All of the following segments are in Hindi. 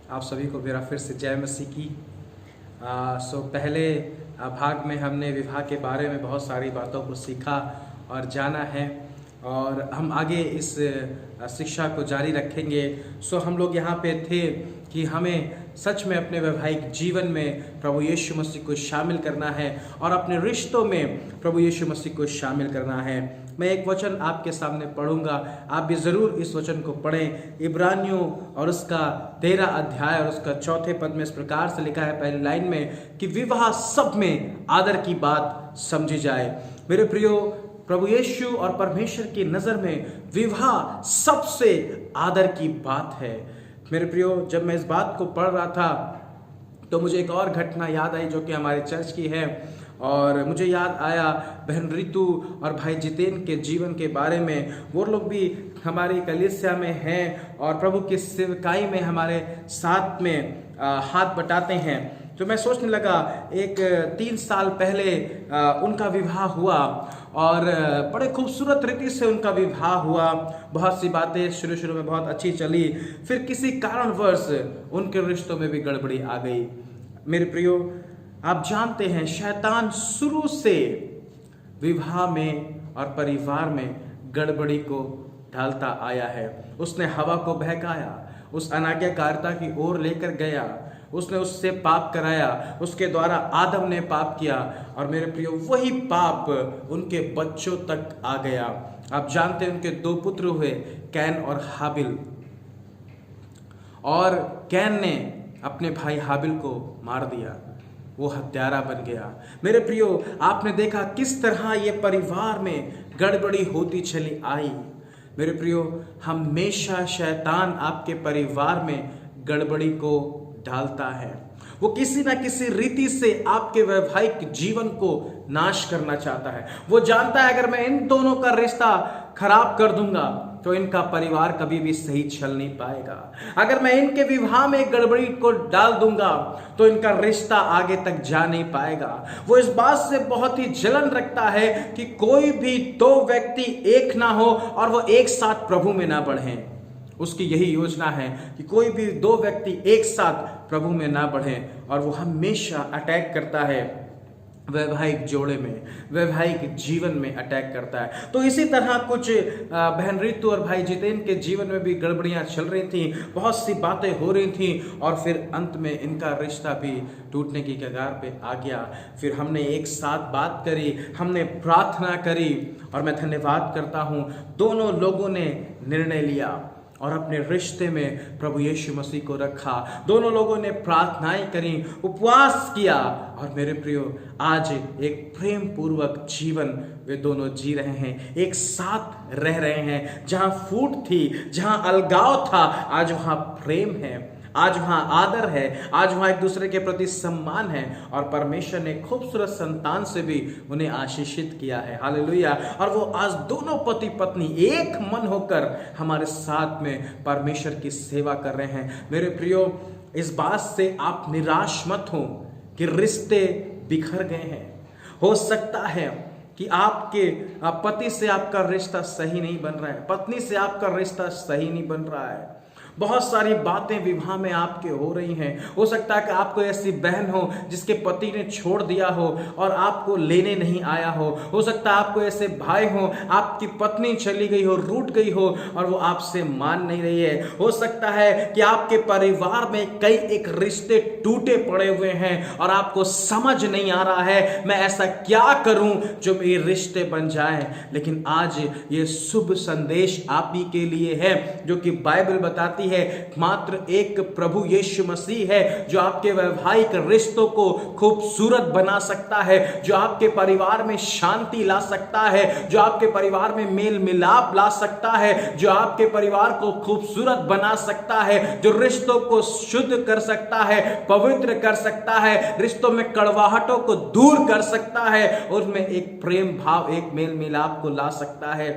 आप सभी को मेरा फिर से जय मसीह की। पहले भाग में हमने विवाह के बारे में बहुत सारी बातों को सीखा और जाना है, और हम आगे इस शिक्षा को जारी रखेंगे। हम लोग यहाँ पे थे कि हमें सच में अपने वैवाहिक जीवन में प्रभु यीशु मसीह को शामिल करना है और अपने रिश्तों में प्रभु यीशु मसीह को शामिल करना है। मैं एक वचन आपके सामने पढ़ूंगा, आप भी ज़रूर इस वचन को पढ़ें। इब्रानियों और उसका 13 अध्याय और उसका 4 पद में इस प्रकार से लिखा है, पहली लाइन में, कि विवाह सब में आदर की बात समझी जाए। मेरे प्रियो, प्रभु यीशु और परमेश्वर की नज़र में विवाह सबसे आदर की बात है। मेरे प्रियो, जब मैं इस बात को पढ़ रहा था तो मुझे एक और घटना याद आई जो कि हमारे चर्च की है, और मुझे याद आया बहन रितु और भाई जितेन के जीवन के बारे में। वो लोग भी हमारी कलीसिया में हैं और प्रभु की सेवकाई में हमारे साथ में हाथ बटाते हैं। तो मैं सोचने लगा, एक 3 साल पहले उनका विवाह हुआ और बड़े खूबसूरत रीति से उनका विवाह हुआ। बहुत सी बातें शुरू में बहुत अच्छी चली, फिर किसी कारणवश उनके रिश्तों में भी गड़बड़ी आ गई। मेरे प्रियो, आप जानते हैं शैतान शुरू से विवाह में और परिवार में गड़बड़ी को डालता आया है। उसने हवा को बहकाया, उस अनाज्ञाकारिता की ओर लेकर गया, उसने उससे पाप कराया, उसके द्वारा आदम ने पाप किया, और मेरे प्रियो वही पाप उनके बच्चों तक आ गया। आप जानते हैं उनके 2 पुत्र हुए, कैन और हाबिल, और कैन ने अपने भाई हाबिल को मार दिया, वो हत्यारा बन गया। मेरे प्रियो, आपने देखा किस तरह ये परिवार में गड़बड़ी होती चली आई। मेरे प्रियो, हमेशा शैतान आपके परिवार में गड़बड़ी को डालता है। वो किसी ना किसी रीति से आपके वैवाहिक जीवन को नाश करना चाहता है। वो जानता है अगर मैं इन दोनों का रिश्ता खराब कर दूंगा तो इनका परिवार कभी भी सही चल नहीं पाएगा। अगर मैं इनके विवाह में गड़बड़ी को डाल दूंगा तो इनका रिश्ता आगे तक जा नहीं पाएगा। वो इस बात से बहुत ही जलन रखता है कि कोई भी 2 व्यक्ति एक ना हो और वो एक साथ प्रभु में ना बढ़ें। उसकी यही योजना है कि कोई भी 2 व्यक्ति एक साथ प्रभु में ना बढ़ें, और वो हमेशा अटैक करता है वैवाहिक जोड़े में, वैवाहिक जीवन में अटैक करता है। तो इसी तरह कुछ बहन रितु और भाई जितेन के जीवन में भी गड़बड़ियां चल रही थी, बहुत सी बातें हो रही थी, और फिर अंत में इनका रिश्ता भी टूटने की कगार पे आ गया। फिर हमने एक साथ बात करी, हमने प्रार्थना करी, और मैं धन्यवाद करता हूँ दोनों लोगों ने निर्णय लिया और अपने रिश्ते में प्रभु यीशु मसीह को रखा। दोनों लोगों ने प्रार्थनाएं करी, उपवास किया, और मेरे प्रियो आज एक प्रेम पूर्वक जीवन वे दोनों जी रहे हैं, एक साथ रह रहे हैं। जहां फूट थी, जहां अलगाव था, आज वहां प्रेम है, आज वहां आदर है, आज वहां एक दूसरे के प्रति सम्मान है, और परमेश्वर ने खूबसूरत संतान से भी उन्हें आशीषित किया है। हालेलुया। और वो आज दोनों पति पत्नी एक मन होकर हमारे साथ में परमेश्वर की सेवा कर रहे हैं। मेरे प्रियो, इस बात से आप निराश मत हो कि रिश्ते बिखर गए हैं। हो सकता है कि आपके पति से आपका रिश्ता सही नहीं बन रहा है, पत्नी से आपका रिश्ता सही नहीं बन रहा है, बहुत सारी बातें विवाह में आपके हो रही हैं। हो सकता है कि आपको ऐसी बहन हो जिसके पति ने छोड़ दिया हो और आपको लेने नहीं आया हो सकता है आपको ऐसे भाई हो, आपकी पत्नी चली गई हो, रूठ गई हो, और वो आपसे मान नहीं रही है। हो सकता है कि आपके परिवार में कई एक रिश्ते टूटे पड़े हुए हैं और आपको समझ नहीं आ रहा है मैं ऐसा क्या करूं जो मेरे रिश्ते बन जाएं। लेकिन आज ये शुभ संदेश आप ही के लिए है, जो कि बाइबल बताती है मात्र एक प्रभु यीशु मसीह है जो आपके वैवाहिक रिश्तों को खूबसूरत बना सकता है, जो आपके परिवार में शांति ला सकता है, जो आपके परिवार में मेल मिलाप ला सकता है, जो आपके परिवार को खूबसूरत बना सकता है, जो रिश्तों को शुद्ध कर सकता है, पवित्र कर सकता है, रिश्तों में कड़वाहटों को दूर कर सकता है, उसमें एक प्रेम भाव, एक मेल मिलाप को ला सकता है।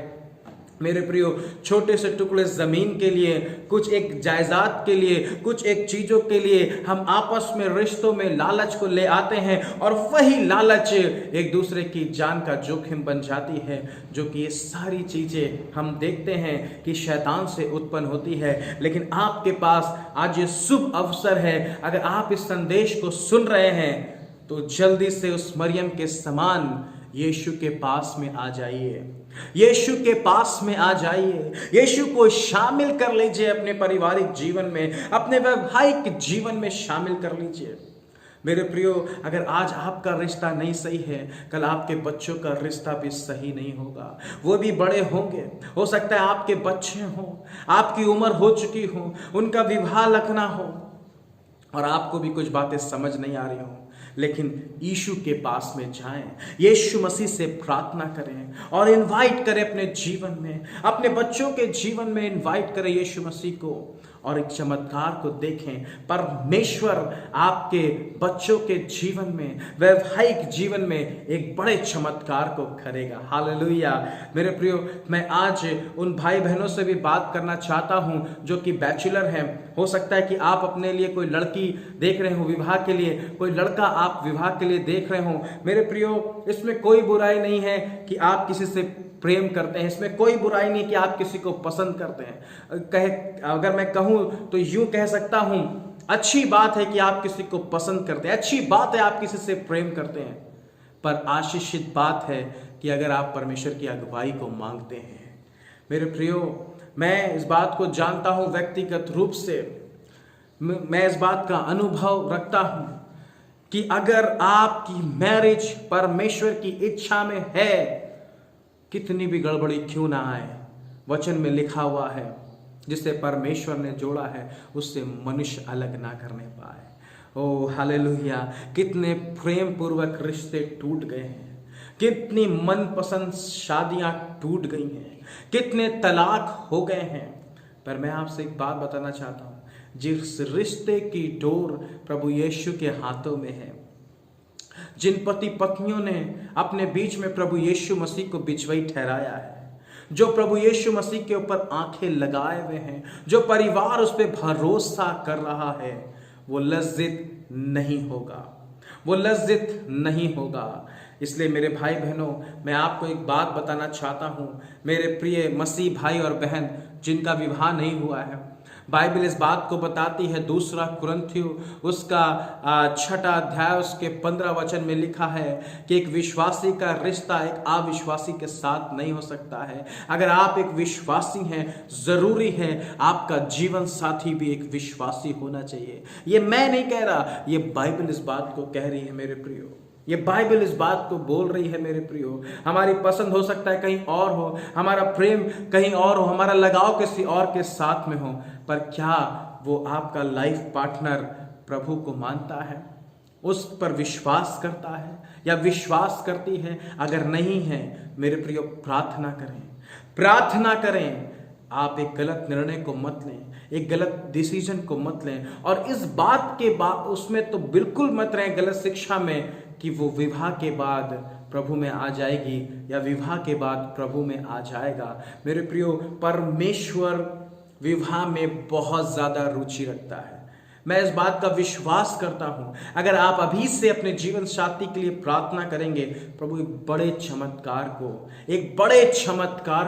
मेरे प्रियो, छोटे से टुकड़े जमीन के लिए, कुछ एक जायदाद के लिए, कुछ एक चीजों के लिए हम आपस में रिश्तों में लालच को ले आते हैं और वही लालच एक दूसरे की जान का जोखिम बन जाती है। जो कि ये सारी चीजें हम देखते हैं कि शैतान से उत्पन्न होती है। लेकिन आपके पास आज ये शुभ अवसर है, अगर आप इस संदेश को सुन रहे हैं तो जल्दी से उस मरियम के समान यीशु के पास में आ जाइए, यीशु के पास में आ जाइए, यीशु को शामिल कर लीजिए अपने पारिवारिक जीवन में, अपने वैवाहिक जीवन में शामिल कर लीजिए। मेरे प्रियो, अगर आज आपका रिश्ता नहीं सही है, कल आपके बच्चों का रिश्ता भी सही नहीं होगा। वो भी बड़े होंगे, हो सकता है आपके बच्चे हों, आपकी उम्र हो चुकी हो, उनका विवाह लगना हो और आपको भी कुछ बातें समझ नहीं आ रही हो, लेकिन यीशु के पास में जाएं, यीशु मसीह से प्रार्थना करें और इनवाइट करें अपने जीवन में, अपने बच्चों के जीवन में इनवाइट करें यीशु मसीह को और एक चमत्कार को देखें। परमेश्वर आपके बच्चों के जीवन में, वैवाहिक जीवन में एक बड़े चमत्कार को करेगा। हालेलुया। मेरे प्रियो, मैं आज उन भाई बहनों से भी बात करना चाहता हूं जो कि बैचलर हैं। हो सकता है कि आप अपने लिए कोई लड़की देख रहे हो विवाह के लिए, कोई लड़का आप विवाह के लिए देख रहे हो। मेरे प्रियो, इसमें कोई बुराई नहीं है कि आप किसी से प्रेम करते हैं, इसमें कोई बुराई नहीं कि आप किसी को पसंद करते हैं। अगर मैं कहूं तो यूं कह सकता हूं, अच्छी बात है कि आप किसी को पसंद करते हैं, अच्छी बात है आप किसी से प्रेम करते हैं, पर आशीषित बात है कि अगर आप परमेश्वर की अगुवाई को मांगते हैं। मेरे प्रियो, मैं इस बात को जानता हूं व्यक्तिगत रूप से, मैं इस बात का अनुभव रखता हूं कि अगर आपकी मैरिज परमेश्वर की इच्छा में है, कितनी भी गड़बड़ी क्यों ना आए, वचन में लिखा हुआ है, जिसे परमेश्वर ने जोड़ा है उससे मनुष्य अलग ना करने पाए। ओ हालेलुया। कितने प्रेम पूर्वक रिश्ते टूट गए हैं, कितनी मनपसंद शादियां टूट गई हैं, कितने तलाक हो गए हैं। पर मैं आपसे एक बात बताना चाहता हूं, जिस रिश्ते की डोर प्रभु यीशु के हाथों में है, जिन पति पत्नियों ने अपने बीच में प्रभु यीशु मसीह को बिचवई ठहराया है, जो प्रभु यीशु मसीह के ऊपर आंखें लगाए हुए हैं, जो परिवार उस पर भरोसा कर रहा है, वो लज्जित नहीं होगा, वो लज्जित नहीं होगा। इसलिए मेरे भाई बहनों, मैं आपको एक बात बताना चाहता हूं, मेरे प्रिय मसीह भाई और बहन जिनका विवाह नहीं हुआ है, बाइबल इस बात को बताती है, 2 कुरिन्थियों उसका 6 अध्याय उसके 15 वचन में लिखा है कि एक विश्वासी का रिश्ता एक अविश्वासी के साथ नहीं हो सकता है। अगर आप एक विश्वासी हैं, जरूरी है आपका जीवन साथी भी एक विश्वासी होना चाहिए। ये मैं नहीं कह रहा, ये बाइबल इस बात को कह रही है मेरे प्रियो, ये बाइबल इस बात को बोल रही है मेरे प्रियो। हमारी पसंद हो सकता है कहीं और हो, हमारा प्रेम कहीं और हो, हमारा लगाव किसी और के साथ में हो, पर क्या वो आपका लाइफ पार्टनर प्रभु को मानता है, उस पर विश्वास करता है या विश्वास करती है? अगर नहीं है मेरे प्रियो, प्रार्थना करें, प्रार्थना करें। आप एक गलत निर्णय को मत लें, एक गलत डिसीजन को मत लें, और इस बात के बाद उसमें तो बिल्कुल मत रहें गलत शिक्षा में कि वो विवाह के बाद प्रभु में आ जाएगी या विवाह के बाद प्रभु में आ जाएगा। मेरे प्रियो, परमेश्वर विवाह में बहुत ज्यादा रुचि रखता है। मैं इस बात का विश्वास करता हूं, अगर आप अभी से अपने जीवन साथी के लिए प्रार्थना करेंगे, प्रभु एक बड़े चमत्कार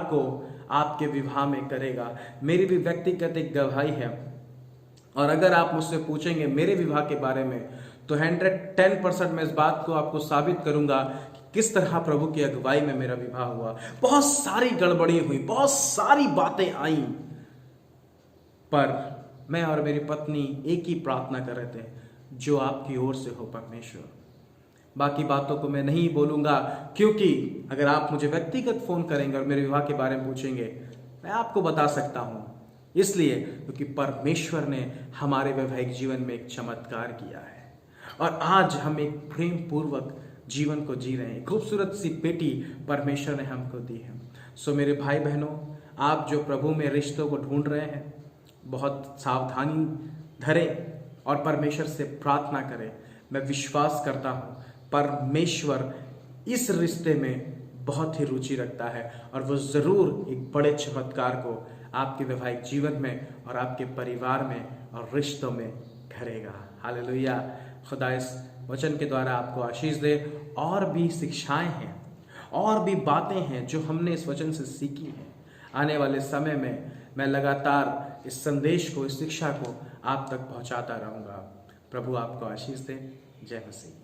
को आपके विवाह में करेगा। मेरी भी व्यक्तिगत एक गवाही है, और अगर आप मुझसे पूछेंगे मेरे विवाह के बारे में, तो 110% मैं इस बात को आपको साबित करूंगा कि किस तरह प्रभु की अगुवाई में मेरा विवाह हुआ। बहुत सारी गड़बड़ी हुई, बहुत सारी बातें आई, पर मैं और मेरी पत्नी एक ही प्रार्थना कर रहे थे, जो आपकी ओर से हो परमेश्वर। बाकी बातों को मैं नहीं बोलूंगा, क्योंकि अगर आप मुझे व्यक्तिगत फोन करेंगे और मेरे विवाह के बारे में पूछेंगे, मैं आपको बता सकता हूं, इसलिए क्योंकि परमेश्वर ने हमारे वैवाहिक जीवन में एक चमत्कार किया है, और आज हम एक प्रेम पूर्वक जीवन को जी रहे हैं। खूबसूरत सी बेटी परमेश्वर ने हमको दी है। सो मेरे भाई बहनों, आप जो प्रभु में रिश्तों को ढूंढ रहे हैं, बहुत सावधानी धरें और परमेश्वर से प्रार्थना करें। मैं विश्वास करता हूं परमेश्वर इस रिश्ते में बहुत ही रुचि रखता है और वो ज़रूर एक बड़े चमत्कार को आपके वैवाहिक जीवन में और आपके परिवार में और रिश्तों में करेगा। हालेलुया। खुदा इस वचन के द्वारा आपको आशीष दे। और भी शिक्षाएं हैं और भी बातें हैं जो हमने इस वचन से सीखी हैं। आने वाले समय में मैं लगातार इस संदेश को, इस शिक्षा को आप तक पहुंचाता रहूंगा। प्रभु आपको आशीष दे। जय मसीह।